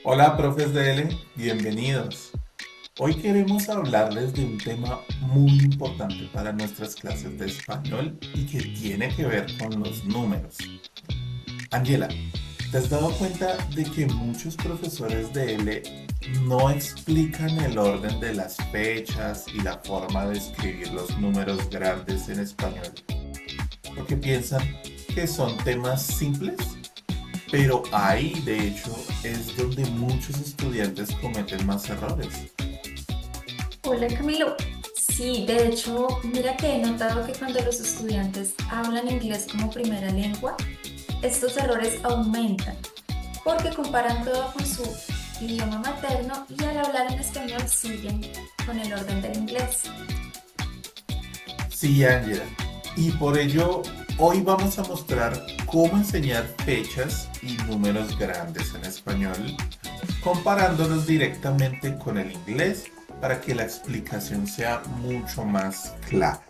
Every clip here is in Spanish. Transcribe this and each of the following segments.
Hola, profes de L, bienvenidos. Hoy queremos hablarles de un tema muy importante para nuestras clases de español y que tiene que ver con los números. Angela, ¿te has dado cuenta de que muchos profesores de L no explican el orden de las fechas y la forma de escribir los números grandes en español? Porque piensan que son temas simples. Pero ahí, de hecho, es donde muchos estudiantes cometen más errores. Hola Camilo. Sí, de hecho, mira que he notado que cuando los estudiantes hablan inglés como primera lengua, estos errores aumentan porque comparan todo con su idioma materno y al hablar en español siguen con el orden del inglés. Sí, Angela. Y por ello, hoy vamos a mostrar cómo enseñar fechas y números grandes en español, comparándolos directamente con el inglés para que la explicación sea mucho más clara.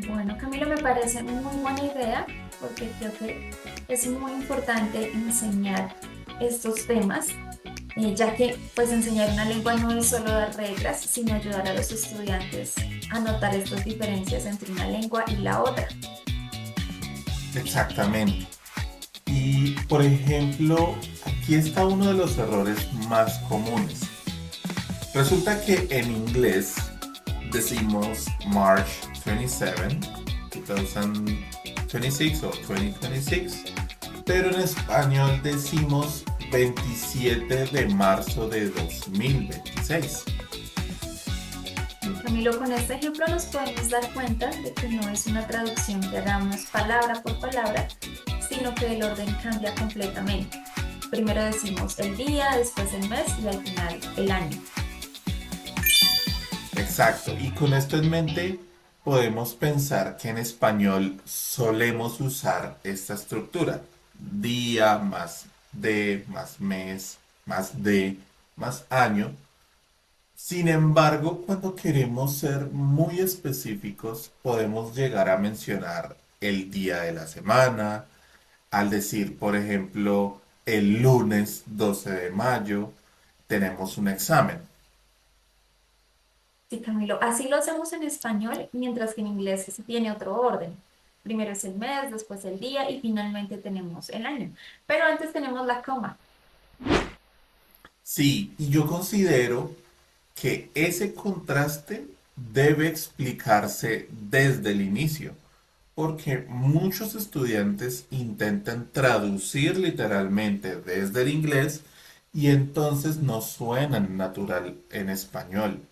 Bueno, Camilo, me parece muy buena idea porque creo que es muy importante enseñar estos temas ya que pues enseñar una lengua no es solo dar reglas, sino ayudar a los estudiantes a notar estas diferencias entre una lengua y la otra. Exactamente. Y, por ejemplo, aquí está uno de los errores más comunes. Resulta que en inglés decimos March 27, 2026 o 2026, pero en español decimos 27 de marzo de 2026. Y Camilo, con este ejemplo nos podemos dar cuenta de que no es una traducción que hagamos palabra por palabra, sino que el orden cambia completamente. Primero decimos el día, después el mes y al final el año. Exacto, y con esto en mente podemos pensar que en español solemos usar esta estructura. Día más de más mes más de más año. Sin embargo, cuando queremos ser muy específicos, podemos llegar a mencionar el día de la semana, al decir, por ejemplo, el lunes 12 de mayo tenemos un examen. Sí, Camilo, así lo hacemos en español, mientras que en inglés se tiene otro orden. Primero es el mes, después el día y finalmente tenemos el año. Pero antes tenemos la coma. Sí, y yo considero que ese contraste debe explicarse desde el inicio, porque muchos estudiantes intentan traducir literalmente desde el inglés y entonces no suenan natural en español.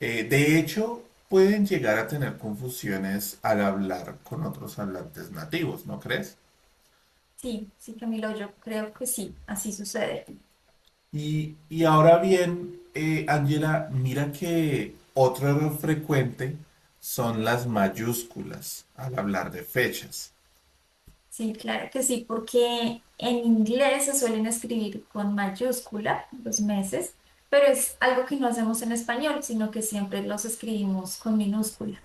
De hecho, pueden llegar a tener confusiones al hablar con otros hablantes nativos, ¿no crees? Sí, sí, Camilo, yo creo que sí, así sucede. Y ahora bien, Angela, mira que otro error frecuente son las mayúsculas al hablar de fechas. Sí, claro que sí, porque en inglés se suelen escribir con mayúscula los meses, pero es algo que no hacemos en español, sino que siempre los escribimos con minúscula.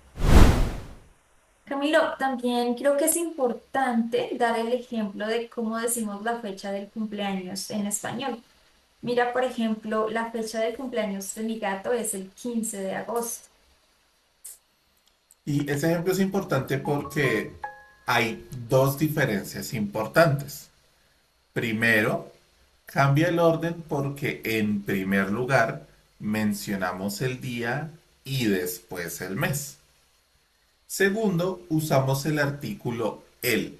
Camilo, también creo que es importante dar el ejemplo de cómo decimos la fecha del cumpleaños en español. Mira, por ejemplo, la fecha del cumpleaños de mi gato es el 15 de agosto. Y ese ejemplo es importante porque hay dos diferencias importantes. Primero, cambia el orden porque en primer lugar mencionamos el día y después el mes. Segundo, usamos el artículo el.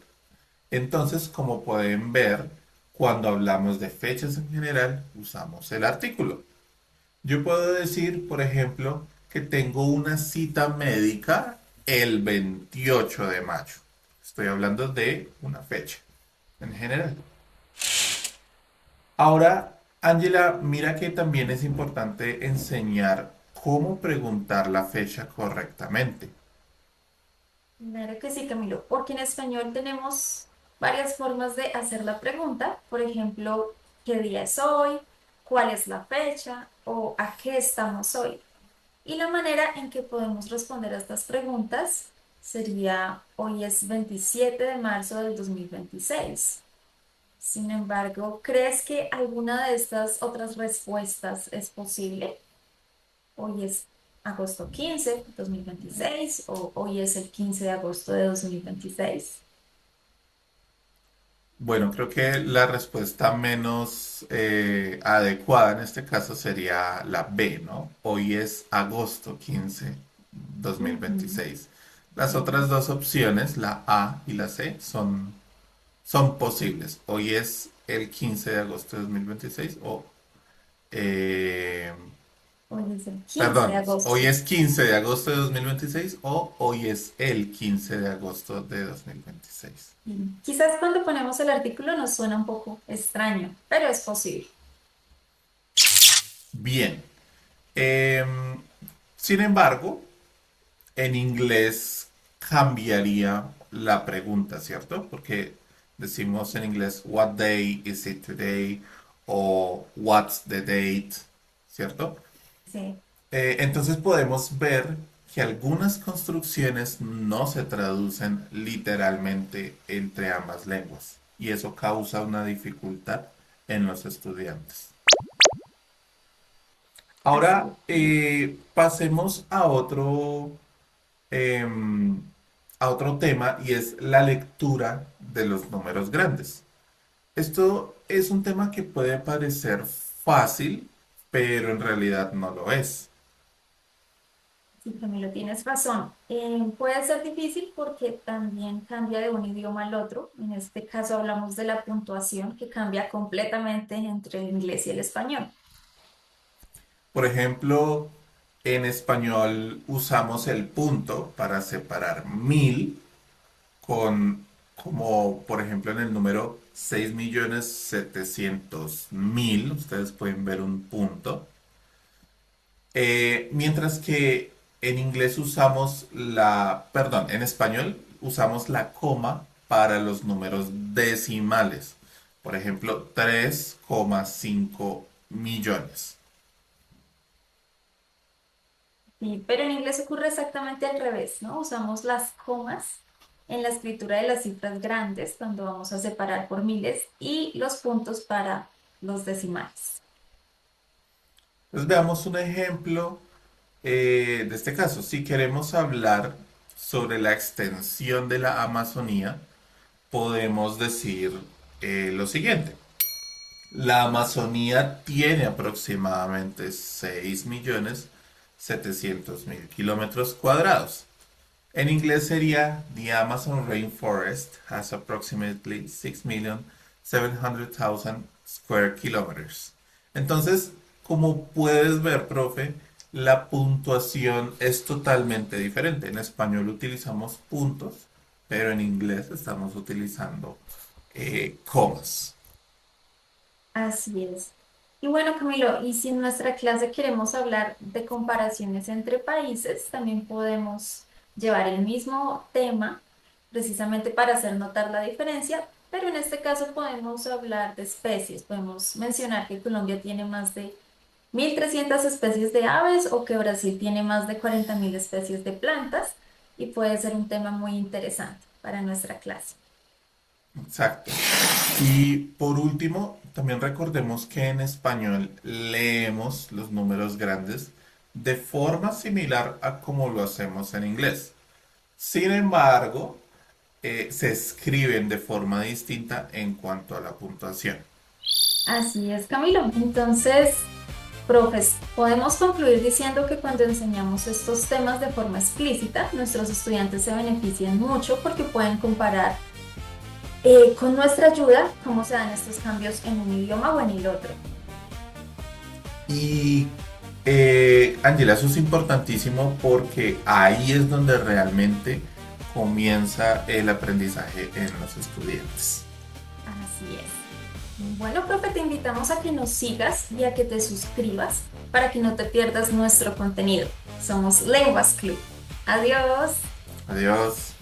Entonces, como pueden ver, cuando hablamos de fechas en general, usamos el artículo. Yo puedo decir, por ejemplo, que tengo una cita médica el 28 de mayo. Estoy hablando de una fecha en general. Ahora, Angela, mira que también es importante enseñar cómo preguntar la fecha correctamente. Claro que sí, Camilo, porque en español tenemos varias formas de hacer la pregunta. Por ejemplo, ¿qué día es hoy? ¿Cuál es la fecha? ¿O a qué estamos hoy? Y la manera en que podemos responder a estas preguntas sería, hoy es 27 de marzo del 2026. Sin embargo, ¿crees que alguna de estas otras respuestas es posible? Hoy es agosto 15, 2026, o hoy es el 15 de agosto de 2026. Bueno, creo que la respuesta menos adecuada en este caso sería la B, ¿no? Hoy es agosto 15, dos mil Ujú. veintiséis. Las otras Sí. dos opciones, la A y la C, son posibles. Hoy es el 15 de agosto de 2026 o eh, Hoy es el 15 de perdón, hoy agosto. es 15 de agosto de 2026 o hoy es el 15 de agosto de 2026. Quizás cuando ponemos el artículo nos suena un poco extraño, pero es posible. Bien. Em, Sin embargo, en inglés cambiaría la pregunta, ¿cierto? Porque decimos en inglés, what day is it today? O what's the date, ¿cierto? Sí. Entonces podemos ver que algunas construcciones no se traducen literalmente entre ambas lenguas y eso causa una dificultad en los estudiantes. Así Ahora es. pasemos em, a otro tema y es la lectura de los números grandes. Esto es un tema que puede parecer fácil, pero en realidad no lo es. Sí, Camilo, tienes razón. Puede ser difícil porque también cambia de un idioma al otro. En este caso hablamos de la puntuación que cambia completamente entre el inglés y el español. Por ejemplo, en español usamos el punto para separar 1000 con, como por ejemplo en el número 6.700.000, ustedes pueden ver un punto. Mientras que en inglés perdón, en español usamos la coma para los números decimales. Por ejemplo, 3,5 millones. Sí, pero en inglés ocurre exactamente al revés, ¿no? Usamos las comas en la escritura de las cifras grandes cuando vamos a separar por miles y los puntos para los decimales. Entonces veamos un ejemplo de este caso. Si queremos hablar sobre la extensión de la Amazonía, podemos decir lo siguiente. La Amazonía tiene aproximadamente 6.700.000 kilómetros cuadrados. En inglés sería The Amazon Rainforest has approximately 6.700.000 square kilometers. Entonces, como puedes ver, profe, la puntuación es totalmente diferente. En español utilizamos puntos, pero en inglés estamos utilizando comas. Así es. Y bueno, Camilo, y si en nuestra clase queremos hablar de comparaciones entre países, también podemos llevar el mismo tema precisamente para hacer notar la diferencia, pero en este caso podemos hablar de especies. Podemos mencionar que Colombia tiene más de 1.300 especies de aves o que Brasil tiene más de 40.000 especies de plantas y puede ser un tema muy interesante para nuestra clase. Exacto. Y por último, también recordemos que en español leemos los números grandes de forma similar a como lo hacemos en inglés. Sin embargo, se escriben de forma distinta en cuanto a la puntuación. Así es, Camilo. Entonces, profes, podemos concluir diciendo que cuando enseñamos estos temas de forma explícita, nuestros estudiantes se benefician mucho porque pueden comparar con nuestra ayuda cómo se dan estos cambios en un idioma o en el otro. Y Angela, eso es importantísimo porque ahí es donde realmente comienza el aprendizaje en los estudiantes. Así es. Bueno, profe, te invitamos a que nos sigas y a que te suscribas para que no te pierdas nuestro contenido. Somos Lenguas Club. Adiós. Adiós.